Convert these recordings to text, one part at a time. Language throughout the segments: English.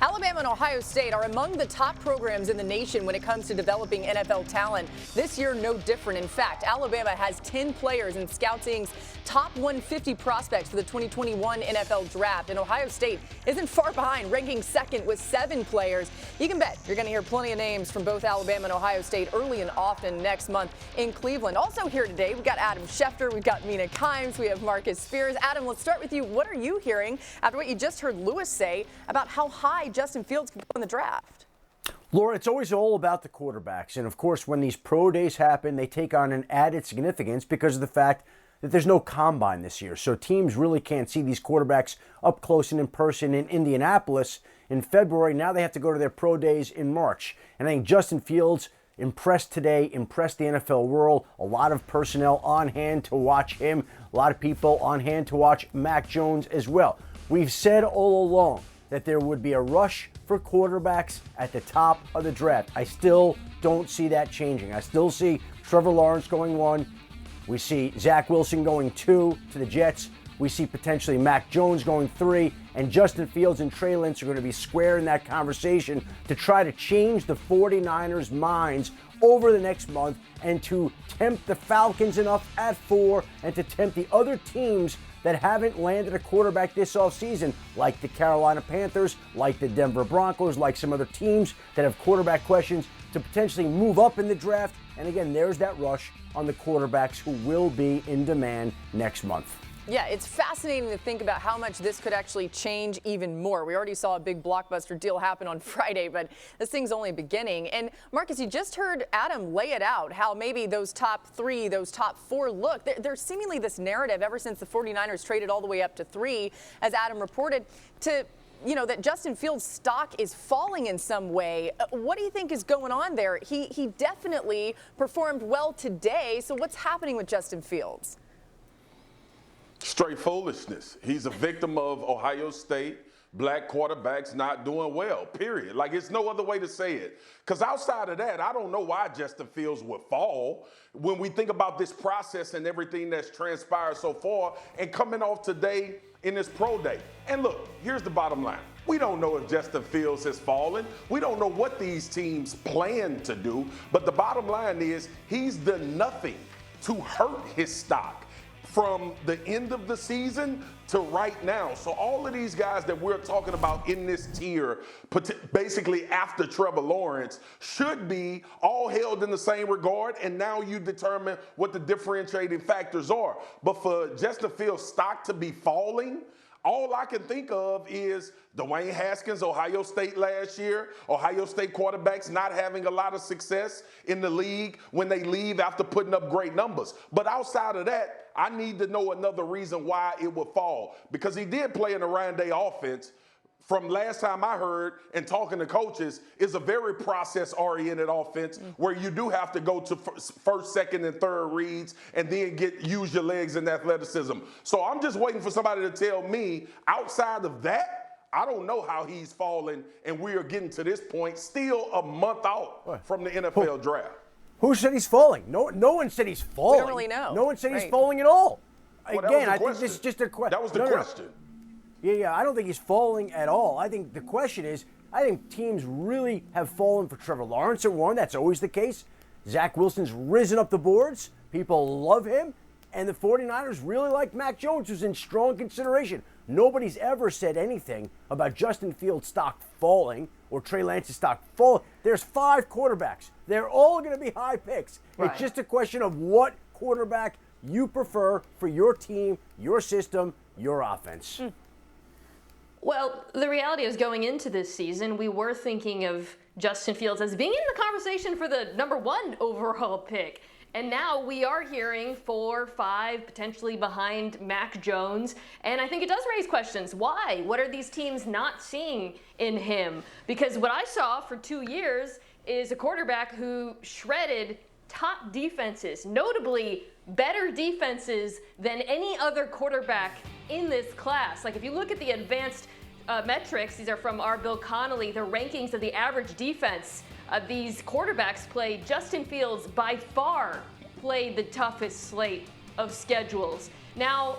Alabama and Ohio State are among the top programs in the nation when it comes to developing NFL talent. This year, no different. In fact, Alabama has 10 players in Scout-Ing's top 150 prospects for the 2021 NFL Draft. And Ohio State isn't far behind, ranking second with 7 players. You can bet you're going to hear plenty of names from both Alabama and Ohio State early and often next month in Cleveland. Also here today, we've got Adam Schefter, we've got Mina, we have Marcus Spears. Adam, let's start with you. What are you hearing after what you just heard Lewis say about how high Justin Fields can go in the draft? Laura, it's always all about the quarterbacks. And, of course, when these pro days happen, they take on an added significance because of the fact that there's no combine this year. So teams really can't see these quarterbacks up close and in person in Indianapolis in February. Now they have to go to their pro days in March. And I think Justin Fields impressed today, impressed the NFL world. A lot of personnel on hand to watch him. A lot of people on hand to watch Mac Jones as well. We've said all along that there would be a rush for quarterbacks at the top of the draft. I still don't see that changing. I still see Trevor Lawrence going 1. We see Zach Wilson going 2 to the Jets. We see potentially Mac Jones going 3. And Justin Fields and Trey Lance are going to be square in that conversation to try to change the 49ers' minds over the next month and to tempt the Falcons enough at 4 and to tempt the other teams that haven't landed a quarterback this offseason, like the Carolina Panthers, like the Denver Broncos, like some other teams that have quarterback questions, to potentially move up in the draft. And again, there's that rush on the quarterbacks who will be in demand next month. Yeah, it's fascinating to think about how much this could actually change even more. We already saw a big blockbuster deal happen on Friday, but this thing's only beginning. And Marcus, you just heard Adam lay it out, how maybe those top 3, those top 4 look. There's seemingly this narrative ever since the 49ers traded all the way up to 3, as Adam reported, to that Justin Fields' stock is falling in some way. What do you think is going on there? He definitely performed well today, so what's happening with Justin Fields? Straight foolishness. He's a victim of Ohio State, black quarterbacks not doing well, period. Like, it's no other way to say it. Because outside of that, I don't know why Justin Fields would fall. When we think about this process and everything that's transpired so far and coming off today in this pro day. And look, here's the bottom line. We don't know if Justin Fields has fallen. We don't know what these teams plan to do. But the bottom line is he's done nothing to hurt his stock from the end of the season to right now. So all of these guys that we're talking about in this tier, basically after Trevor Lawrence, should be all held in the same regard, and now you determine what the differentiating factors are. But for Justin Fields' stock to be falling, all I can think of is Dwayne Haskins, Ohio State last year, Ohio State quarterbacks not having a lot of success in the league when they leave after putting up great numbers. But outside of that, I need to know another reason why it would fall. Because he did play in the Ryan Day offense. From last time I heard and talking to coaches, is a very process-oriented offense where you do have to go to first, second, and third reads and then use your legs and athleticism. So I'm just waiting for somebody to tell me, outside of that, I don't know how he's fallen, and we are getting to this point still a month out from the NFL draft. Who said he's falling? No one said he's falling. We don't really know. No one said he's falling at all. Well, Again, I think this is just a question. That was the question. Yeah, I don't think he's falling at all. I think the question is, I think teams really have fallen for Trevor Lawrence at 1. That's always the case. Zach Wilson's risen up the boards. People love him. And the 49ers really like Mac Jones, who's in strong consideration. Nobody's ever said anything about Justin Fields' stock falling or Trey Lance's stock falling. There's 5 quarterbacks. They're all going to be high picks. Right. It's just a question of what quarterback you prefer for your team, your system, your offense. Well, the reality is going into this season, we were thinking of Justin Fields as being in the conversation for the number 1 overall pick. And now we are hearing 4, 5, potentially behind Mac Jones. And I think it does raise questions. Why? What are these teams not seeing in him? Because what I saw for 2 years is a quarterback who shredded top defenses, notably better defenses than any other quarterback in this class. Like, if you look at the advanced metrics, these are from our Bill Connolly, the rankings of the average defense these quarterbacks played. Justin Fields by far played the toughest slate of schedules. Now,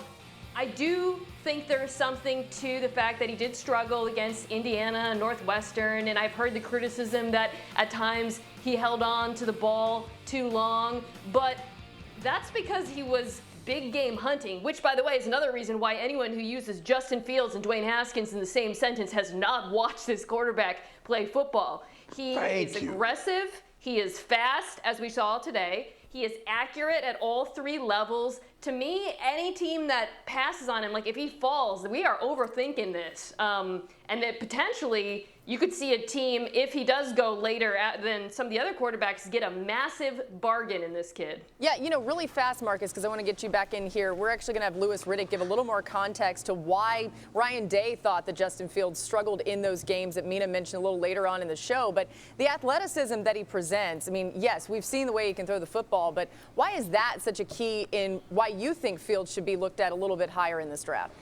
I do think there's something to the fact that he did struggle against Indiana, Northwestern, and I've heard the criticism that at times he held on to the ball too long, but that's because he was big game hunting, which, by the way, is another reason why anyone who uses Justin Fields and Dwayne Haskins in the same sentence has not watched this quarterback play football. He is aggressive, he is fast, as we saw today, he is accurate at all 3 levels. To me, any team that passes on him, like if he falls, we are overthinking this. And that potentially you could see a team, if he does go later than some of the other quarterbacks, get a massive bargain in this kid. Yeah, really fast, Marcus, because I want to get you back in here. We're actually going to have Louis Riddick give a little more context to why Ryan Day thought that Justin Fields struggled in those games that Mina mentioned a little later on in the show. But the athleticism that he presents, I mean, yes, we've seen the way he can throw the football, but why is that such a key in why you think Fields should be looked at a little bit higher in this draft?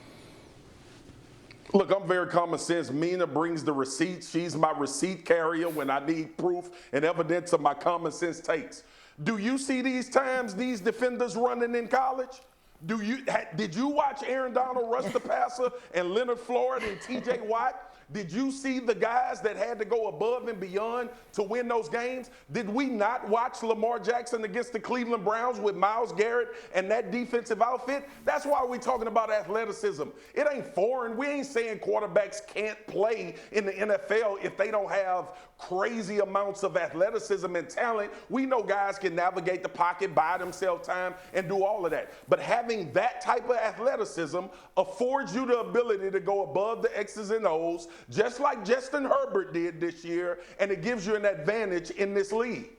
Look, I'm very common sense. Mina brings the receipts. She's my receipt carrier when I need proof and evidence of my common sense takes. Do you see these times these defenders running in college? Did you watch Aaron Donald rush the passer and Leonard Floyd and T.J. Watt? Did you see the guys that had to go above and beyond to win those games? Did we not watch Lamar Jackson against the Cleveland Browns with Myles Garrett and that defensive outfit? That's why we're talking about athleticism. It ain't foreign. We ain't saying quarterbacks can't play in the NFL if they don't have crazy amounts of athleticism and talent. We know guys can navigate the pocket, buy themselves time, and do all of that. But having that type of athleticism affords you the ability to go above the X's and O's, just like Justin Herbert did this year, and it gives you an advantage in this league.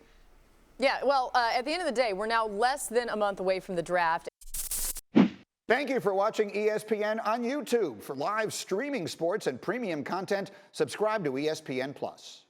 Yeah, well, at the end of the day, we're now less than a month away from the draft. Thank you for watching ESPN on YouTube. For live streaming sports and premium content, subscribe to ESPN+.